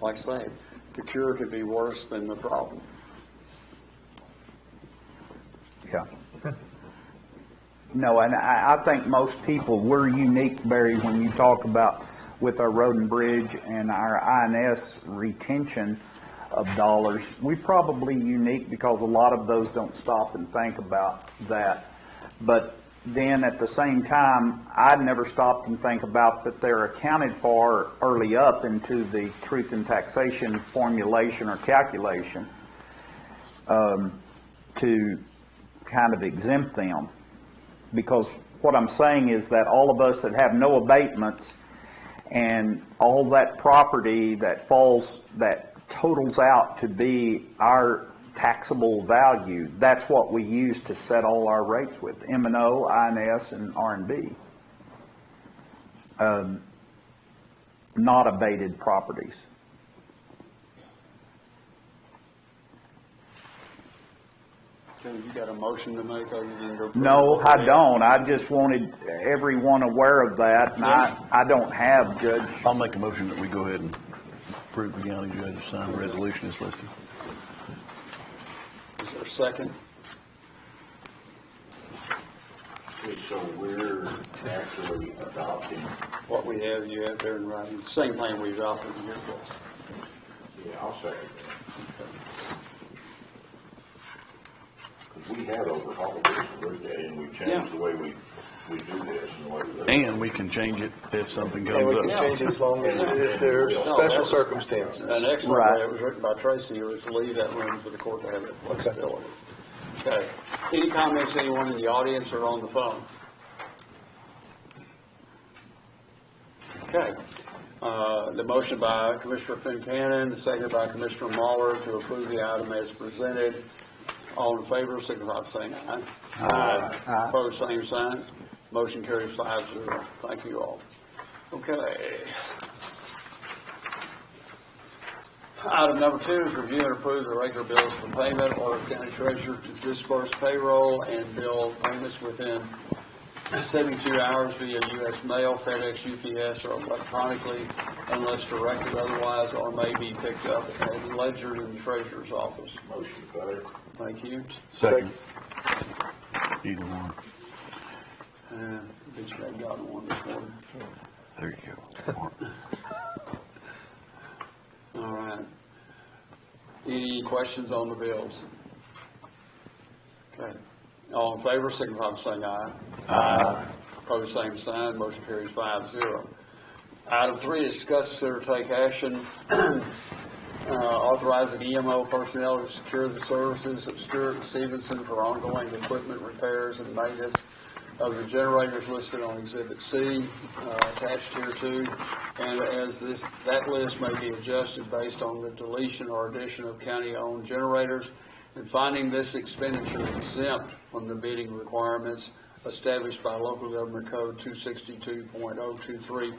like I say, the cure could be worse than the problem. Yeah. No, and I think most people, we're unique, Barry, when you talk about with our road and bridge and our INS retention of dollars. We're probably unique because a lot of those don't stop and think about that. But then at the same time, I'd never stopped and think about that they're accounted for early up into the truth and taxation formulation or calculation to kind of exempt them. Because what I'm saying is that all of us that have no abatements and all that property that falls, that totals out to be our taxable value, that's what we use to set all our rates with, M&O, INS, and R&B. Not abated properties. You got a motion to make other than to approve? No, I don't. I just wanted everyone aware of that, and I don't have, Judge. I'll make a motion that we go ahead and approve the county judge to sign the resolution as listed. Is there a second? Okay, so we're actually adopting, What we have, you have there in writing. The same plan we adopted in your case. yeah, I'll second that. Because we have overhauled this and looked at it, and we've changed the way we do this and the way we look. And we can change it if something And we comes can up. change it as long as if there's No, special that was circumstances. An excellent Right. way. It was written by Tracy. It was to leave that room for the court to have that flexibility. Okay. Any comments, anyone in the audience or on the phone? Okay. The motion by Commissioner Fincannon, seconded by Commissioner Muller to approve the item as presented. All in favor, signify by saying aye. Aye. Opposed, same sign. Motion carries 5-0. Thank you all. Okay. Item number 2 is review and approve the regular bills for payment. Order of county treasurer to disperse payroll and bill payments within 72 hours via U.S. mail, FedEx, UPS, or electronically unless directed otherwise, or may be picked up and ledgered in the treasurer's office. Motion carried. Thank you. Second. Either one. Bet you haven't gotten one this morning. There you go. All right. Any questions on the bills? Okay. All in favor, signify by saying aye. Aye. Opposed, same sign. Motion carries 5-0. Item 3 is discuss, consider, take action, authorizing EMO personnel to secure the services of Stewart and Stevenson for ongoing equipment repairs and maintenance of the generators listed on Exhibit C, attached here too, and as that list may be adjusted based on the deletion or addition of county-owned generators, and finding this expenditure exempt from the bidding requirements established by Local Government Code 262.023.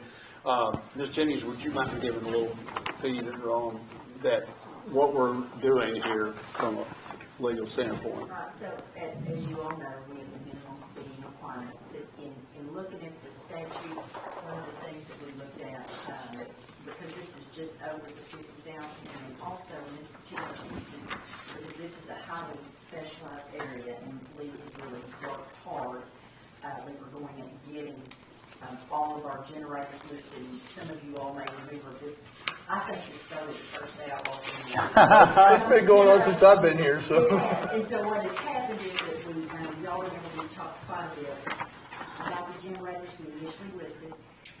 Ms. Jennings, would you mind giving a little feed on that, what we're doing here from a legal standpoint? So, as you all know, we have the minimum bidding requirements, that in looking at the statute, one of the things that we looked at, because this is just over the out, and also in this particular instance, because this is a highly specialized area, and Lee has really worked hard. We were going and getting all of our generators listed. Some of you all may remember this. I think it started the first day I walked in. It's been going on since I've been here, so. Yes, and so what has happened is that y'all remember we talked quite a bit about the generators we initially listed.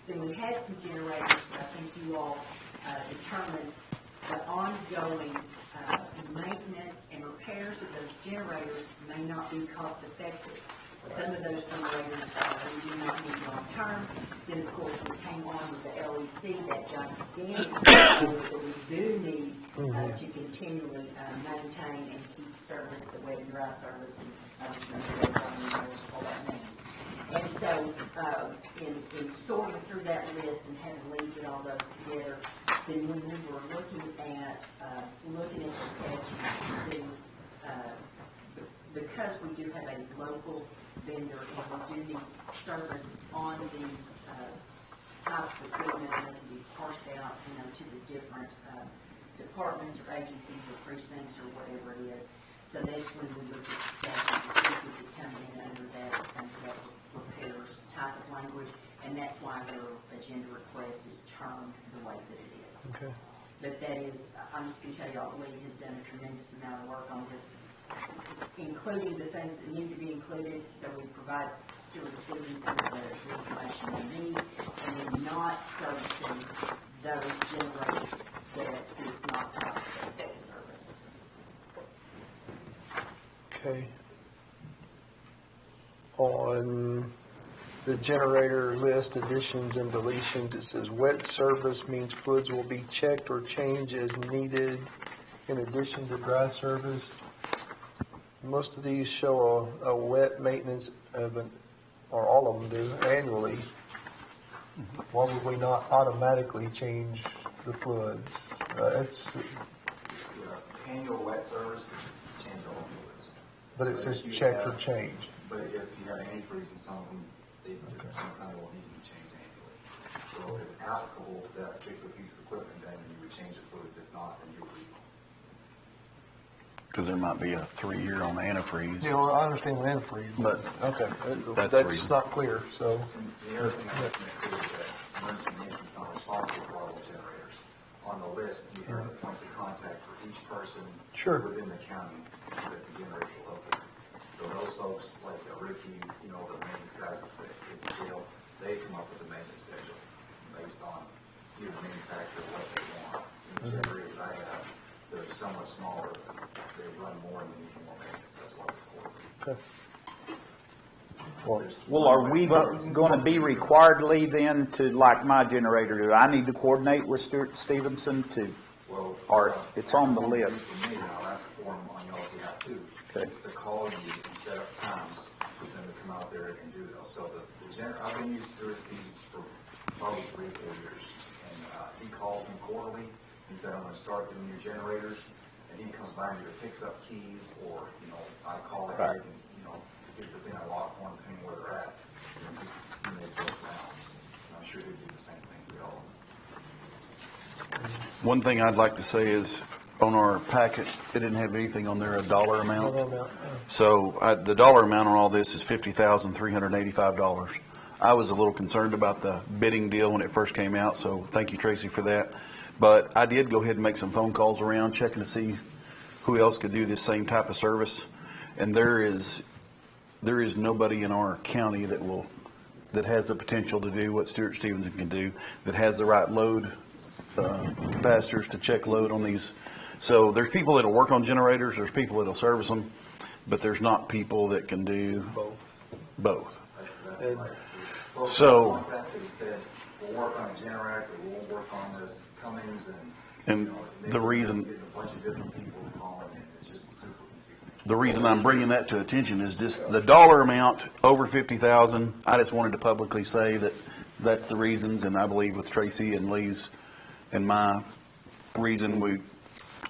Then we had some generators, but I think you all determined the ongoing maintenance and repairs of those generators may not be cost effective. Some of those generators we do not need long term. Then of course we came on with the LEC, that gigantic generator that we do need to continually maintain and keep service, the wet and dry service, and all that means. And so, in sorting through that list and having Lee get all those together, then when we were looking at the statute to see, because we do have a local vendor and we do need service on these types of equipment, and they can be parsed out, to the different departments or agencies or precincts or whatever it is. So that's when we looked at the statute to see if we could come in under that repairs type of language, and that's why their agenda request is termed the way that it is. Okay. But that is, I'm just going to tell y'all, Lee has done a tremendous amount of work on this, including the things that need to be included, so we provide Stuart Stevenson the information they need, and then not servicing those generators that is not cost effective service. Okay. On the generator list, additions and deletions, it says wet service means fluids will be checked or changed as needed in addition to dry service. Most of these show a wet maintenance of or all of them do, annually. Why would we not automatically change the fluids? Annual wet service is change all fluids. But it says checked or changed. But if you have antifreeze in some of them, they sometimes will need to be changed annually. So if it's applicable to that particular piece of equipment, then you would change the fluids. If not, then you would leave them. Because there might be a 3-year on antifreeze. Yeah, well, I understand the antifreeze, But okay, that's the that's reason. not clear, so. And the other thing I was going to include is that emergency management is not responsible for all the generators. On the list, you have the points of contact for each person Sure. within the county that the generator will open. So those folks, like Ricky, the maintenance guys at the jail, they come up with the maintenance schedule based on either manufacturer or what they want. And the generators I have, they're somewhat smaller, but they run more and they need more maintenance. That's why it's important. Okay. Well, are we going to be required, Lee, then, to, like my generator, do I need to coordinate with Stuart Stevenson to, Well, or it's on the list? For me, I'll ask for them on y'all's behalf too. Okay. It's to call you and set up times for them to come out there and do those. So I've been used to Stevens for probably 3 or 4 years. And he calls me quarterly. He said, I'm going to start doing your generators. And he comes by and either picks up keys or, I call it and, get the thing I lock one thing where they're at. And just make those rounds. And I'm sure he'd do the same thing for y'all. One thing I'd like to say is, on our packet, it didn't have anything on there, a dollar amount. So the dollar amount on all this is $50,385. I was a little concerned about the bidding deal when it first came out, so thank you, Tracy, for that. But I did go ahead and make some phone calls around, checking to see who else could do this same type of service. And there is nobody in our county that has the potential to do what Stuart Stevenson can do, that has the right load capacitors to check load on these. So there's people that'll work on generators, there's people that'll service them, but there's not people that can do both. So, He said, we'll work on a generator, we'll work on this Cummings and the reason, getting a bunch of different people calling in. It's just super confusing. the reason I'm bringing that to attention is just the dollar amount over 50,000. I just wanted to publicly say that that's the reasons, and I believe with Tracy and Lee's and my reason, we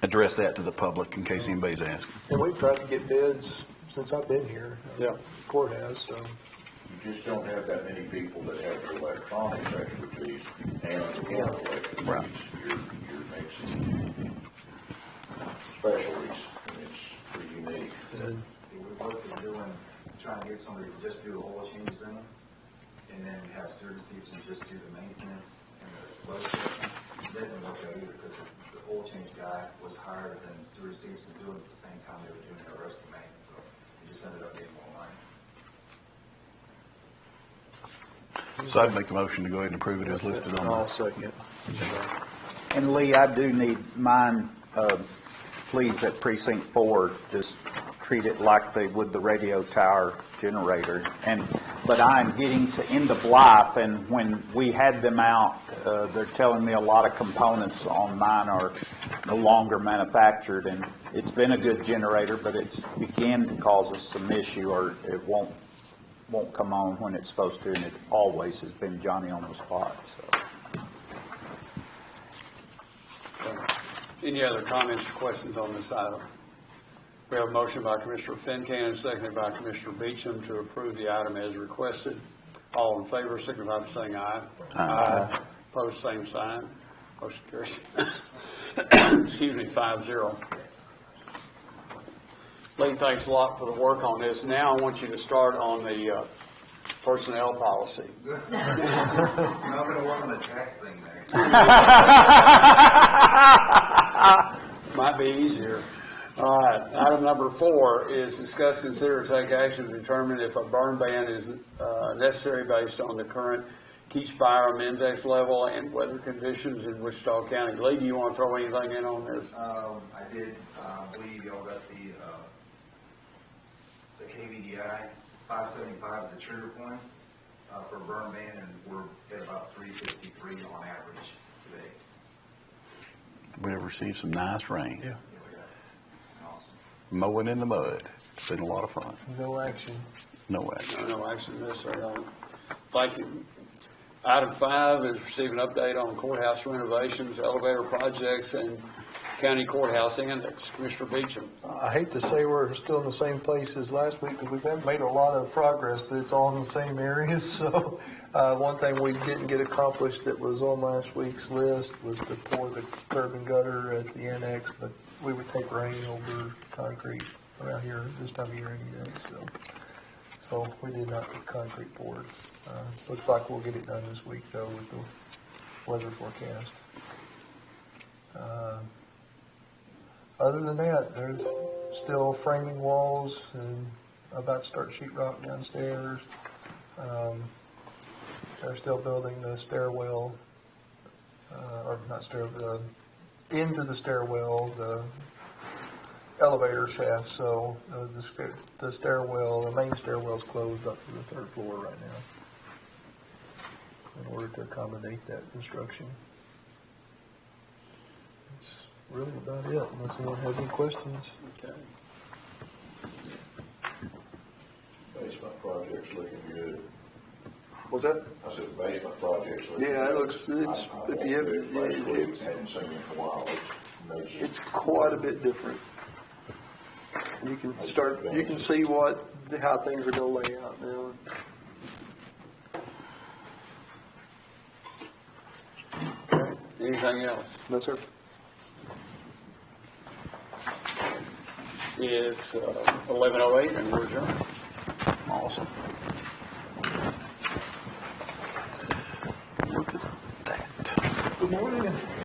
address that to the public in case anybody's asking. And we've tried to get bids since I've been here. Yeah. Court has, so. You just don't have that many people that have the electronics expertise and the mechanical expertise. Right. You're mixing specialties, and it's pretty unique. We've looked at trying to get somebody to just do the oil changes in them, and then have service thieves who just do the maintenance and the flow system. That didn't work out either, because the oil change guy was higher than service thieves who do it at the same time they were doing the rest of the maintenance, so it just ended up being more money. So I'd make a motion to go ahead and approve it as listed on I'll the second. And Lee, I do need mine, please, at precinct 4, just treat it like they would the radio tower generator. But I'm getting to end of life, and when we had them out, they're telling me a lot of components on mine are no longer manufactured, and it's been a good generator, but it's began to cause us some issue, or it won't come on when it's supposed to, and it always has been Johnny on the spot, so. Any other comments or questions on this item? We have a motion by Commissioner Fincan, seconded by Commissioner Beecham to approve the item as requested. All in favor, signify by saying aye. Aye. Opposed, same sign. Motion carries. Excuse me, 5-0. Lee, thanks a lot for the work on this. Now I want you to start on the personnel policy. I'm not going to work on the tax thing next. Might be easier. All right, item number 4 is discuss, consider, or take action to determine if a burn ban is necessary based on the current Keach-Byram index level and weather conditions in Wichita County. Lee, do you want to throw anything in on this? I did believe y'all got the KVDI 575 is the trigger point for burn ban, and we're at about 353 on average today. We have received some nice rain. Yeah. Awesome. Mowing in the mud. It's been a lot of fun. No action. No action. No action necessary on it. Thank you. Item 5 is receive an update on courthouse renovations, elevator projects, and county courthouse index. Commissioner Beecham. I hate to say we're still in the same place as last week, because we've made a lot of progress, but it's all in the same areas. So one thing we didn't get accomplished that was on last week's list was to pour the curb and gutter at the annex, but we would take rain over concrete around here this time of year anyway. So we did not get concrete poured. Looks like we'll get it done this week, though, with the weather forecast. Other than that, there's still framing walls and about to start sheetrock downstairs. They're still building the stairwell, or not stairwell, into the stairwell, the elevator shaft. So the stairwell, the main stairwell is closed up to the 3rd floor right now in order to accommodate that construction. That's really about it, unless anyone has any questions. Okay. Basement project's looking good. Was that? I said the basement project's looking good. Yeah, it looks, it's, I if you have, walked through it last week, it's, hadn't seen it in a while. it's quite a bit different. You can see how things are gonna lay out now. Okay. Anything else? No, sir. It's 11:08 and we're adjourned. Awesome.